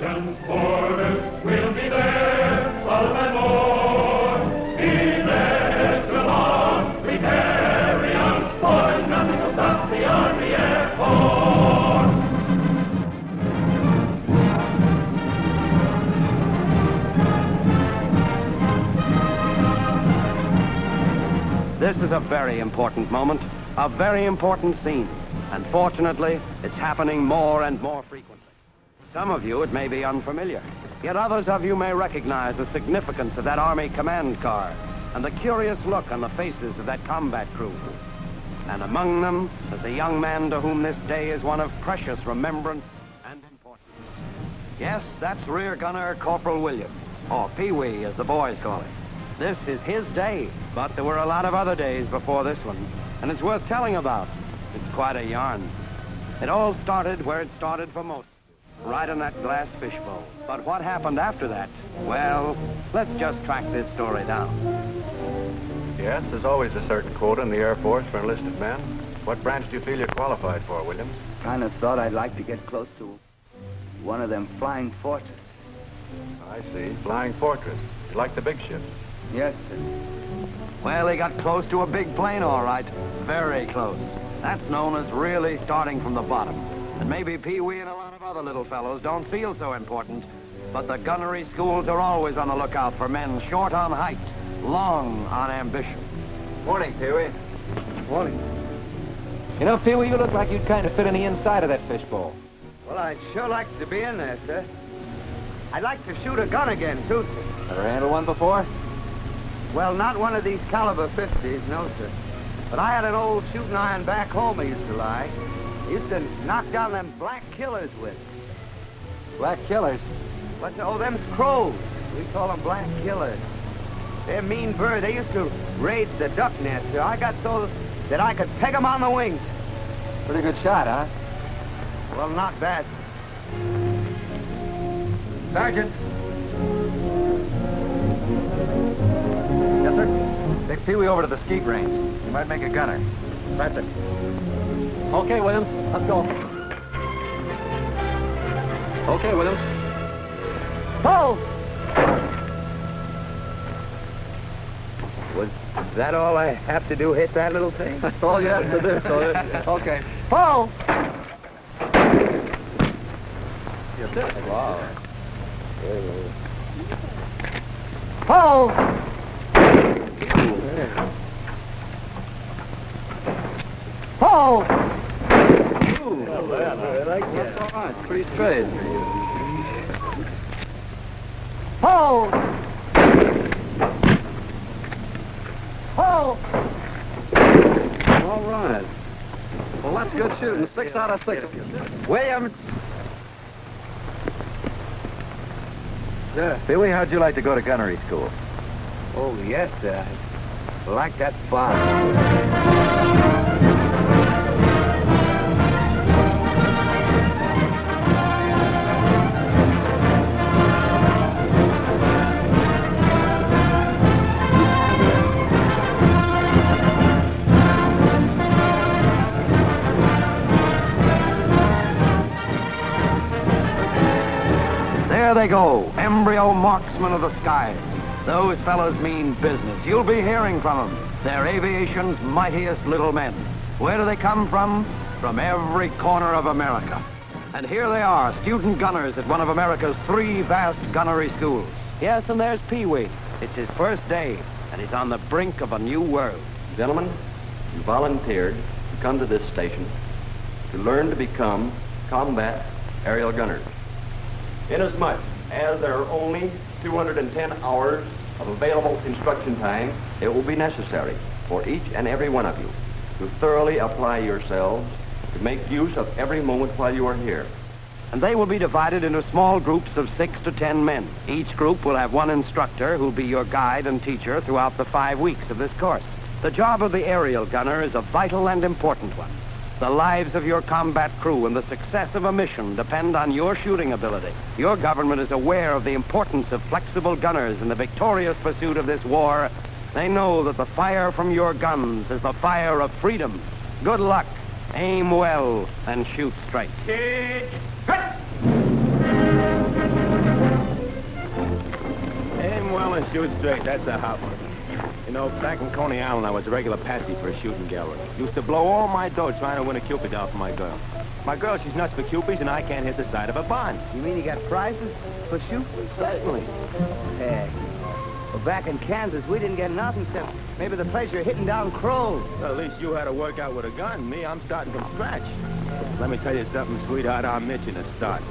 nation's borders, we'll be there, love and more. Be there till on, we carry on, for nothing will stop the Army Air Force. This is a very important moment, a very important scene, and fortunately, it's happening more and more frequently. Some of you, it may be unfamiliar, yet others of you may recognize the significance of that Army command car and the curious look on the faces of that combat crew. And among them is a young man to whom this day is one of precious remembrance and importance. Yes, that's Rear Gunner Corporal Williams, or Pee-wee as the boys call him. This is his day, but there were a lot of other days before this one, and it's worth telling about. It's quite a yarn. It all started where it started for most, right in that glass fishbowl. But what happened after that? Well, let's just track this story down. Yes, there's always a certain quota in the Air Force for enlisted men. What branch do you feel you're qualified for, Williams? Kind of thought I'd like to get close to one of them flying fortresses. I see. Flying Fortress. You like the big ships? Yes, sir. Well, he got close to a big plane, all right. Very close. That's known as really starting from the bottom. And maybe Pee-wee and a lot of other little fellows don't feel so important, but the gunnery schools are always on the lookout for men short on height, long on ambition. Morning, Pee-wee. Morning. You know, Pee-wee, you look like you'd kind of fit in the inside of that fishbowl. Well, I'd sure like to be in there, sir. I'd like to shoot a gun again, too, sir. Ever handled one before? Well, not one of these caliber 50s, no, sir. But I had an old shooting iron back home I used to like. I used to knock down them black killers with. Black killers? What's oh, them's crows. We call them black killers. They're mean birds. They used to raid the duck nest, sir. I got so that I could peg them on the wings. Pretty good shot, huh? Well, not bad. Sergeant. Yes, sir? Take Pee-wee over to the skeet range. You might make a gunner. That's it. Okay, Williams. Let's go. Okay, Williams. Oh! Was that all I have to do, hit that little thing? That's all you have to do, Sawyer. Okay. Oh! That's it. Wow. Oh! Oh! Ooh. I like that. That's all right. It's pretty straight. Oh! Oh! All right. Well, that's good shooting. 6 out of 6. Williams! Sir. Pee-wee, how'd you like to go to gunnery school? Oh, yes, sir. I like that fun. There they go, embryo marksmen of the skies. Those fellows mean business. You'll be hearing from them. They're aviation's mightiest little men. Where do they come from? From every corner of America. And here they are, student gunners at one of America's 3 vast gunnery schools. Yes, and there's Pee-wee. It's his first day, and he's on the brink of a new world. Gentlemen, you volunteered to come to this station to learn to become combat aerial gunners. Inasmuch as there are only 210 hours of available instruction time, it will be necessary for each and every one of you to thoroughly apply yourselves to make use of every moment while you are here. And they will be divided into small groups of 6 to 10 men. Each group will have one instructor who'll be your guide and teacher throughout the 5 weeks of this course. The job of the aerial gunner is a vital and important one. The lives of your combat crew and the success of a mission depend on your shooting ability. Your government is aware of the importance of flexible gunners in the victorious pursuit of this war. They know that the fire from your guns is the fire of freedom. Good luck. Aim well and shoot straight. Kick, cut! and shoot straight. That's a hot one. You know, back in Coney Island, I was a regular patsy for a shooting gallery. Used to blow all my dough trying to win a Cupid doll for my girl. My girl, she's nuts for Cupids, and I can't hit the side of a bond. You mean you got prizes for shooting? Certainly. Hey. Well, back in Kansas, we didn't get nothing except maybe the pleasure of hitting down crows. Well, at least you had to work out with a gun. Me, I'm starting from scratch. Let me tell you something, sweetheart. I'm itching to start.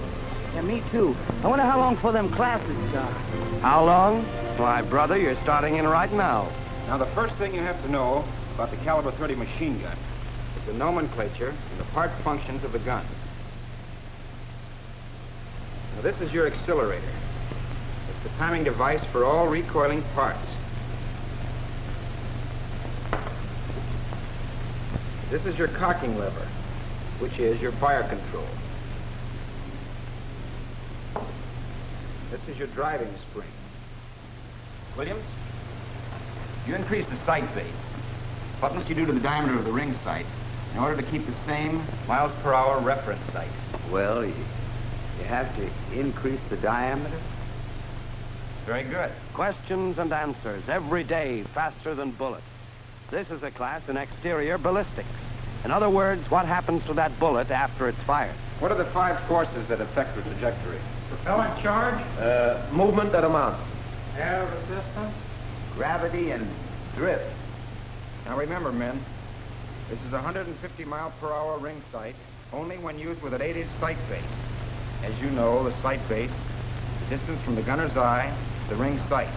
Yeah, me too. I wonder how long before them classes start. How long? Why, brother, you're starting in right now. Now, the first thing you have to know about the caliber 30 machine gun is the nomenclature and the part functions of the gun. Now, this is your accelerator. It's the timing device for all recoiling parts. This is your cocking lever, which is your fire control. This is your driving spring. Williams, you increase the sight base. What must you do to the diameter of the ring sight in order to keep the same miles per hour reference sight? Well, you have to increase the diameter. Very good. Questions and answers every day, faster than bullets. This is a class in exterior ballistics. In other words, what happens to that bullet after it's fired? What are the 5 forces that affect the trajectory? Propellant charge, Movement at a mount. air resistance. Gravity and drift. Now remember, men, this is a 150-mile-per-hour ring sight only when used with an 8-inch sight base. As you know, the sight base is the distance from the gunner's eye to the ring sight.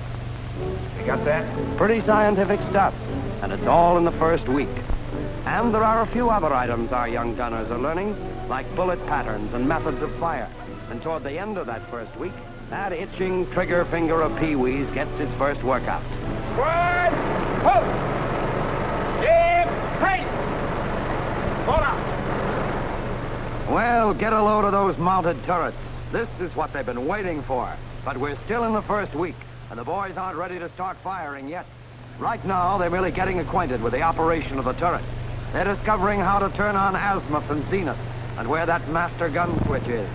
You got that? Pretty scientific stuff, and it's all in the first week. And there are a few other items our young gunners are learning, like bullet patterns and methods of fire. And toward the end of that first week, that itching trigger finger of Pee-wee's gets its first workout. One, hold. Give, pace. Hold up. Well, get a load of those mounted turrets. This is what they've been waiting for. But we're still in the first week, and the boys aren't ready to start firing yet. Right now, they're merely getting acquainted with the operation of the turret. They're discovering how to turn on azimuth and zenith, and where that master gun switch is.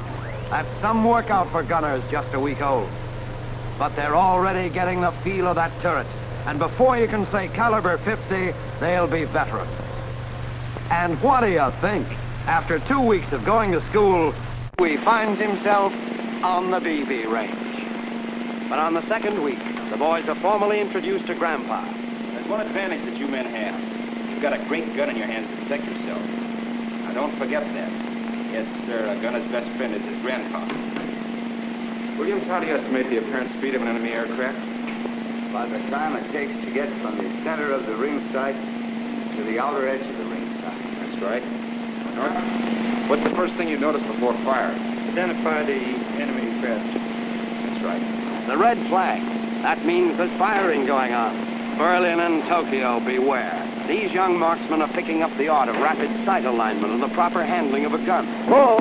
That's some workout for gunners just a week old. But they're already getting the feel of that turret, and before you can say caliber 50, they'll be veterans. And what do you think? After 2 weeks of going to school, he finds himself on the BB range. But on the second week, the boys are formally introduced to Grandpa. There's one advantage that you men have. You've got a great gun in your hands to protect yourself. Now, don't forget that. Yes, sir, a gunner's best friend is his grandpa. Williams, how do you estimate the apparent speed of an enemy aircraft? By the time it takes to get from the center of the ring sight to the outer edge of the ring sight. That's right. North, what's the first thing you notice before fire? Identify the enemy craft. That's right. The red flag. That means there's firing going on. Berlin and Tokyo, beware. These young marksmen are picking up the art of rapid sight alignment and the proper handling of a gun. Whoa!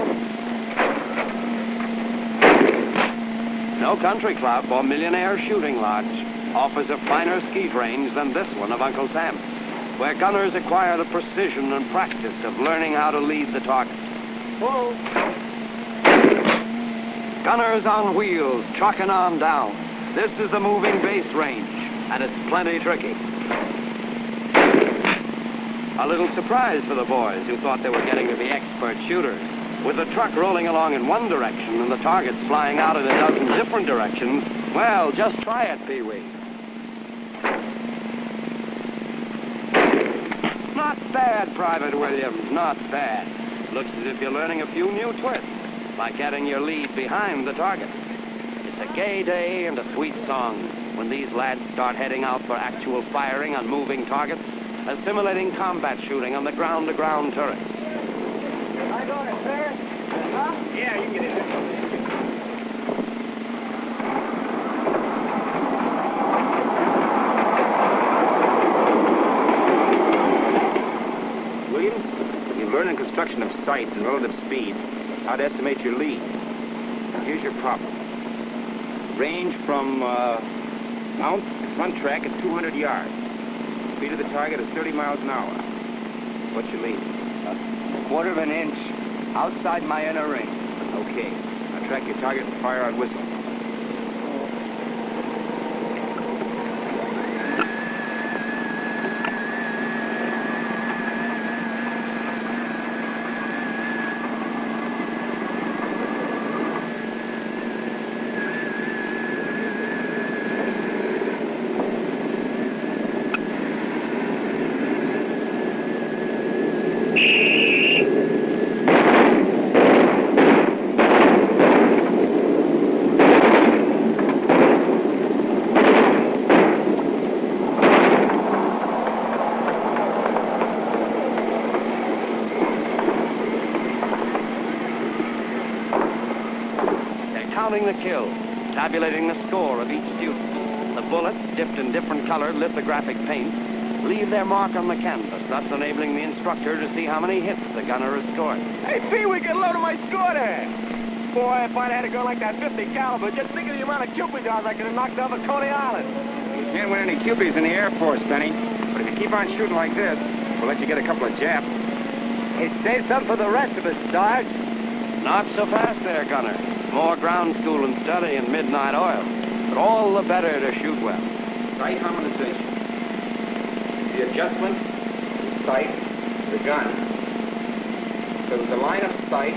No country club or millionaire shooting lodge offers a finer skeet range than this one of Uncle Sam's, where gunners acquire the precision and practice of learning how to lead the target. Whoa! Gunners on wheels, trucking on down. This is the moving base range, and it's plenty tricky. A little surprise for the boys who thought they were getting to be expert shooters. With the truck rolling along in one direction and the targets flying out in a dozen different directions, well, just try it, Pee-wee. Not bad, Private Williams, not bad. Looks as if you're learning a few new twists, like getting your lead behind the target. It's a gay day and a sweet song when these lads start heading out for actual firing on moving targets, assimilating combat shooting on the ground-to-ground turrets. Am I going to clear? Huh? Yeah, you can get in there. Williams, you've learned in construction of sights and relative speed how to estimate your lead. Now, here's your problem. Range from mount to front track is 200 yards. Speed of the target is 30 miles an hour. What's your lead? A quarter of an inch outside my inner ring. Okay. Now track your target and fire on whistle. Counting the kills, tabulating the score of each student. The bullets, dipped in different colored lithographic paints, leave their mark on the canvas, thus enabling the instructor to see how many hits the gunner has scored. Hey, Pee, we can load my score there. Boy, if I'd had a gun like that 50 caliber, just think of the amount of Cupid dogs I could have knocked off at Coney Island. You can't win any Cupies in the Air Force, Benny. But if you keep on shooting like this, we'll let you get a couple of japs. Hey, save some for the rest of us, Sarge. Not so fast there, gunner. More ground school and study and midnight oil. But all the better to shoot well. Sight harmonization. The adjustment, the sight, the gun. So that the line of sight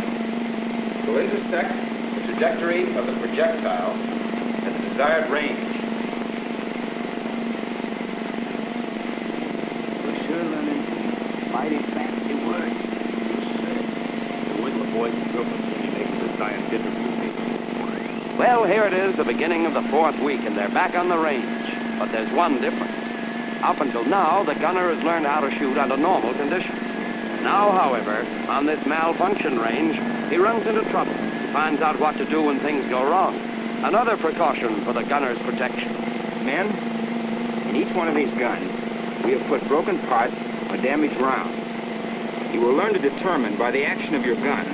will intersect the trajectory of the projectile at the desired range. We're sure learning mighty fancy words. The Whistler boys and girls will be making the scientific movie. Well, here it is, the beginning of the 4th week, and they're back on the range. But there's one difference. Up until now, the gunner has learned how to shoot under normal conditions. Now, however, on this malfunction range, he runs into trouble. He finds out what to do when things go wrong. Another precaution for the gunner's protection. Men, in each one of these guns, we have put broken parts or damaged rounds. You will learn to determine by the action of your gun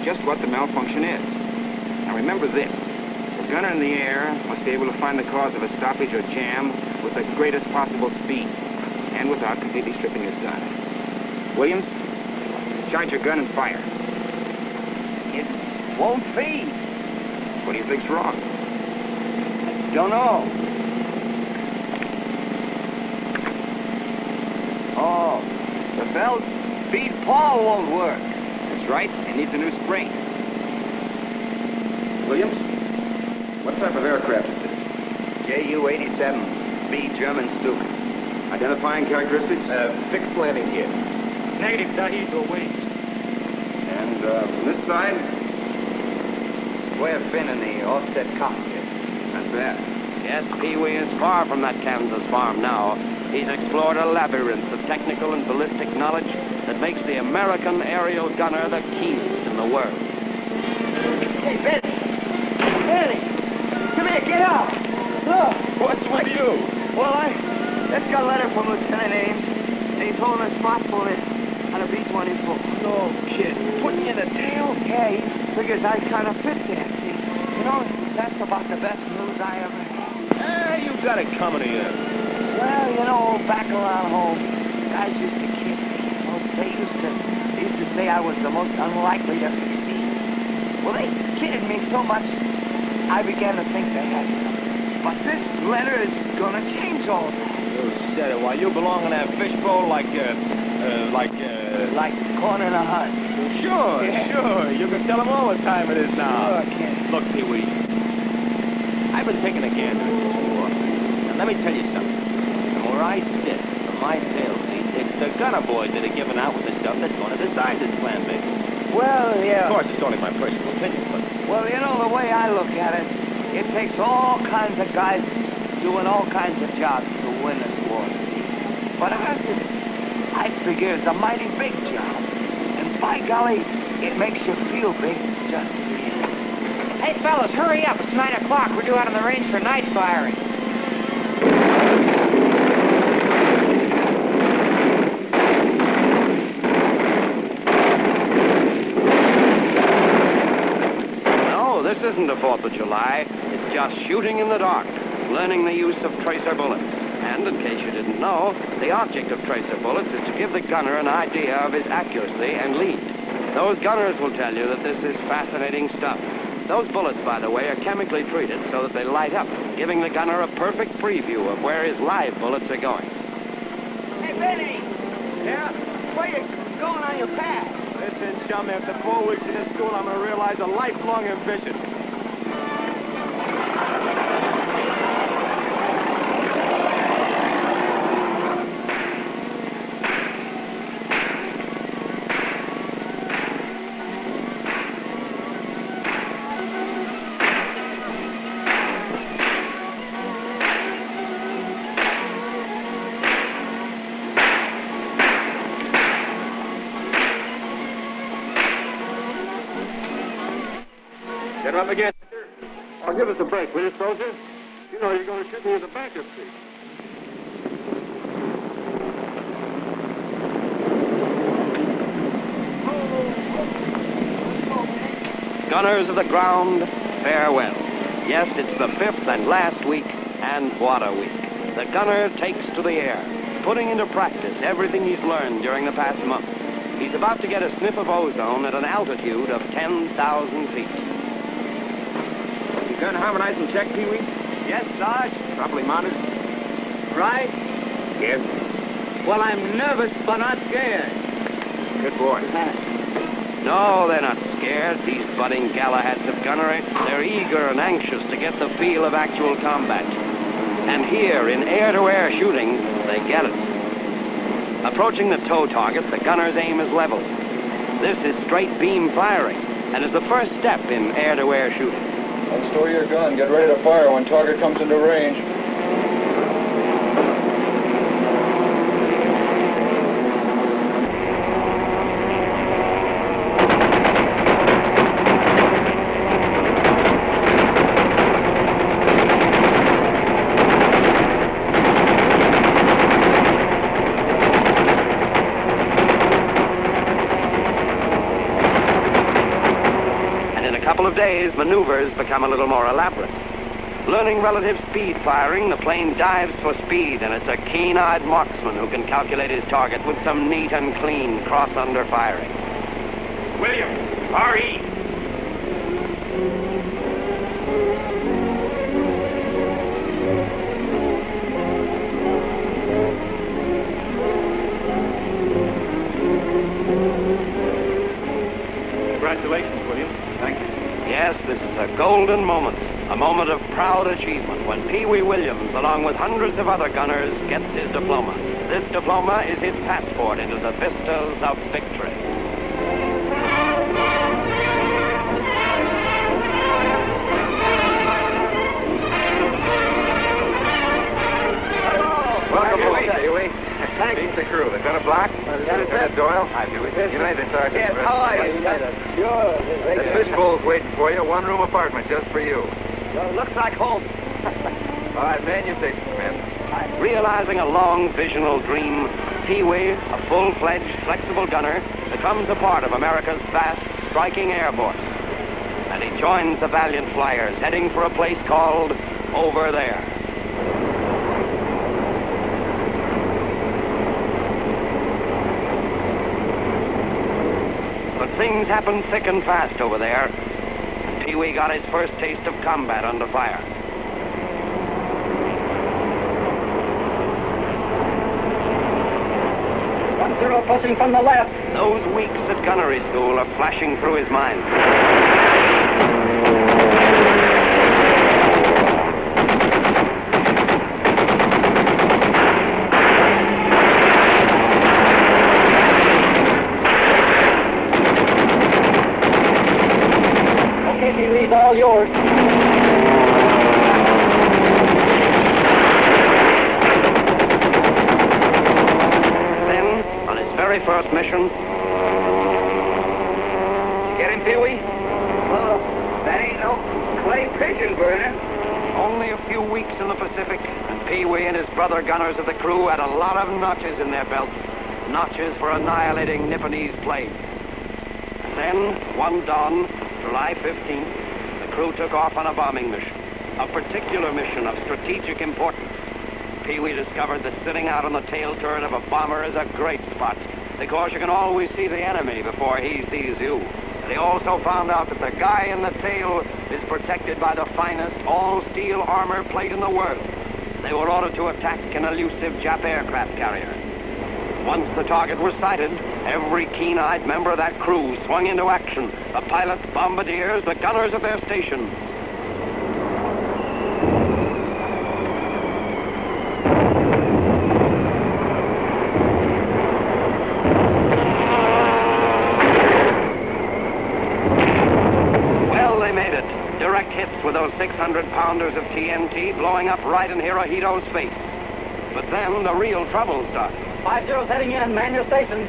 just what the malfunction is. Now remember this. The gunner in the air must be able to find the cause of a stoppage or jam with the greatest possible speed and without completely stripping his gun. Williams, charge your gun and fire. It won't feed. What do you think's wrong? Don't know. Oh, the belt bead paw won't work. That's right. It needs a new spring. Williams, what type of aircraft is this? Ju-87B German Stuka. Identifying characteristics? Fixed landing gear. Negative, dihedral wings. And from this side? Square fin in the offset cockpit. Not bad. Yes, Pee-wee is far from that Kansas farm now. He's explored a labyrinth of technical and ballistic knowledge that makes the American aerial gunner the keenest in the world. Hey, Benny! Benny! Come here, get out! Look! What's with you? Well, I just got a letter from Lieutenant Ames, and he's holding a spot for it on a B-24. No, kid. Putting you in the tail? Yeah, he figures I kind of fit there, see? You know, that's about the best news I ever had. You got it coming to you. Well, you know, back around home, guys used to kid me. Well, they used to say I was the most unlikely to succeed. Well, they kidded me so much, I began to think they had something. But this letter is gonna change all that. You said it. Why, you belong in that fishbowl like Like corn in a husk. Sure, Yeah. sure. You can tell them all what time it is now. Sure, kid. Look, Pee-wee, I've been taking a gander at this war. Now, let me tell you something. From where I sit, from my tail seat, it's the gunner boys that are giving out with the stuff that's going to decide this plan, baby. Well, yeah. Of course, it's only my personal opinion, but... Well, you know, the way I look at it, it takes all kinds of guys doing all kinds of jobs to win this war. But ours is, I figure, is a mighty big job. And by golly, it makes you feel big just to be in it. Hey, fellas, hurry up. It's 9 o'clock. We're due out on the range for night firing. No, this isn't a 4th of July. It's just shooting in the dark, learning the use of tracer bullets. And in case you didn't know, the object of tracer bullets is to give the gunner an idea of his accuracy and lead. Those gunners will tell you that this is fascinating stuff. Those bullets, by the way, are chemically treated so that they light up, giving the gunner a perfect preview of where his live bullets are going. Hey, Benny! Yeah? Where you going on your path? Listen, chum, after 4 weeks in this school, I'm going to realize a lifelong ambition. Get up again. Oh, give us a break, will you, soldier? You know you're going to shoot me in the bankruptcy. Gunners of the ground, farewell. Yes, it's the 5th and last week, and what a week. The gunner takes to the air, putting into practice everything he's learned during the past month. He's about to get a sniff of ozone at an altitude of 10,000 feet. You gun harmonizing check, Pee-wee? Yes, Sarge? Properly mounted? Right? Yes. Well, I'm nervous, but not scared. Good boy. No, they're not scared, these budding Galahads of gunnery. They're eager and anxious to get the feel of actual combat. And here, in air-to-air shooting, they get it. Approaching the tow target, the gunner's aim is leveled. This is straight beam firing, and is the first step in air-to-air shooting. Unstow your gun. Get ready to fire when target comes into range. Days, maneuvers become a little more elaborate. Learning relative speed firing, the plane dives for speed, and it's a keen-eyed marksman who can calculate his target with some neat and clean cross-under firing. Williams, R.E. Congratulations, Williams. Thank you. Yes, this is a golden moment, a moment of proud achievement when Pee-wee Williams, along with hundreds of other gunners, gets his diploma. This diploma is his passport into the vistas of victory. Welcome aboard, Pee-wee. Thanks. Meet the crew. They've got a block. Lieutenant Doyle. Hi, Pee-wee. United Sergeant. Yes, how are you? Sure. The fishbowl's waiting for you. One-room apartment just for you. Well, looks like home. All right, man, you take it, man. Realizing a long visional dream, Pee-wee, a full-fledged, flexible gunner, becomes a part of America's vast, striking air force. And he joins the valiant flyers heading for a place called Over There. But things happen thick and fast over there. Pee-wee got his first taste of combat under fire. Zero pushing from the left. Those weeks at gunnery school are flashing through his mind. Okay, Pee-wee's all yours. Very first mission. You get him, Pee-wee? Well, that ain't no clay pigeon burner. Only a few weeks in the Pacific, and Pee-wee and his brother gunners of the crew had a lot of notches in their belts. Notches for annihilating Nipponese planes. And then, one dawn, July 15th, the crew took off on a bombing mission. A particular mission of strategic importance. Pee-wee discovered that sitting out on the tail turret of a bomber is a great spot, because you can always see the enemy before he sees you. And he also found out that the guy in the tail is protected by the finest all-steel armor plate in the world. They were ordered to attack an elusive Jap aircraft carrier. Once the target was sighted, every keen-eyed member of that crew swung into action. The pilots, bombardiers, the gunners at their stations. With those 600-pounders of TNT blowing up right in Hirohito's face. But then the real trouble started. 5-0's heading in. Man your stations.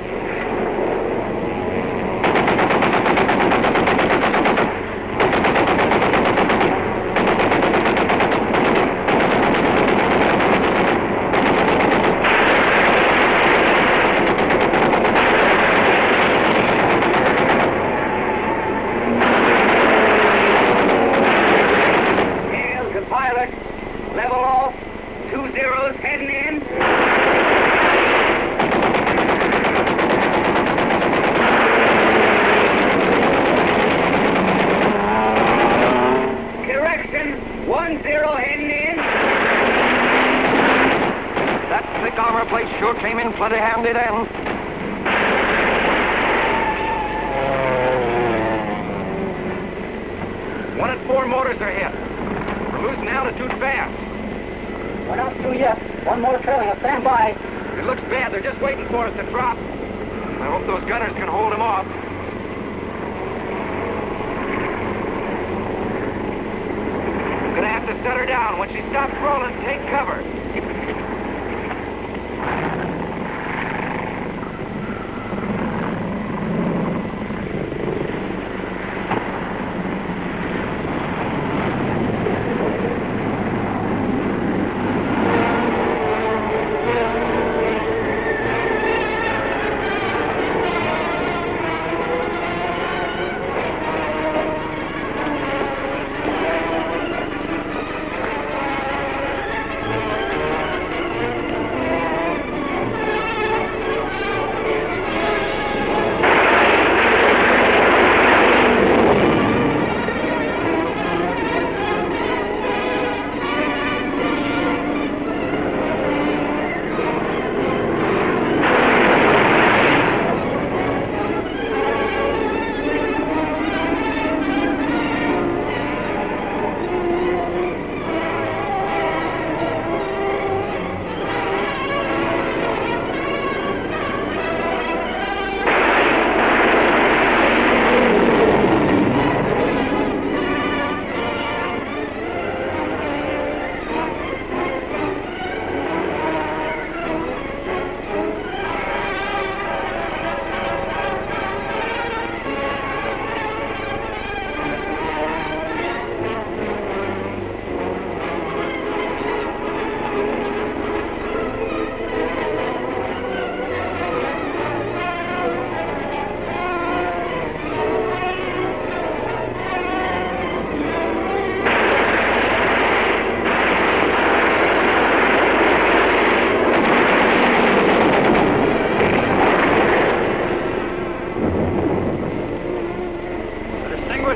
came in plenty handy then. One and four motors are hit. We're losing altitude fast. We're not through yet. One more trailing. Stand by. It looks bad. They're just waiting for us to drop. I hope those gunners can hold them off. Gonna have to set her down. When she stops rolling, take cover.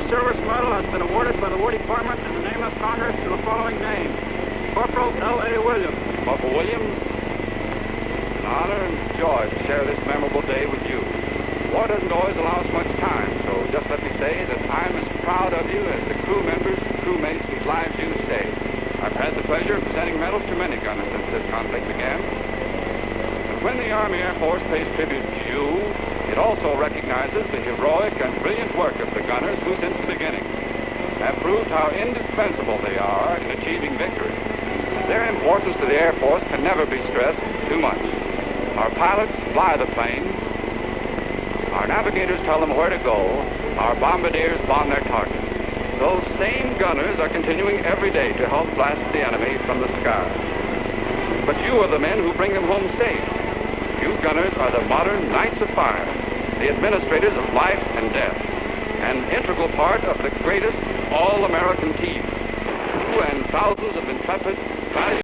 Service Medal has been awarded by the War Department in the name of Congress to the following names. Corporal L.A. Williams. Corporal Williams, it's an honor and joy to share this memorable day with you. War doesn't always allow us much time, so just let me say that I'm as proud of you as the crew members and crewmates whose lives you saved. I've had the pleasure of presenting medals to many gunners since this conflict began. And when the Army Air Force pays tribute to you, it also recognizes the heroic and brilliant work of the gunners who, since the beginning, have proved how indispensable they are in achieving victory. Their importance to the Air Force can never be stressed too much. Our pilots fly the planes. Our navigators tell them where to go. Our bombardiers bomb their targets. Those same gunners are continuing every day to help blast the enemy from the sky. But you are the men who bring them home safe. You gunners are the modern knights of fire, the administrators of life and death, an integral part of the greatest all-American team. You and thousands of intrepid, valued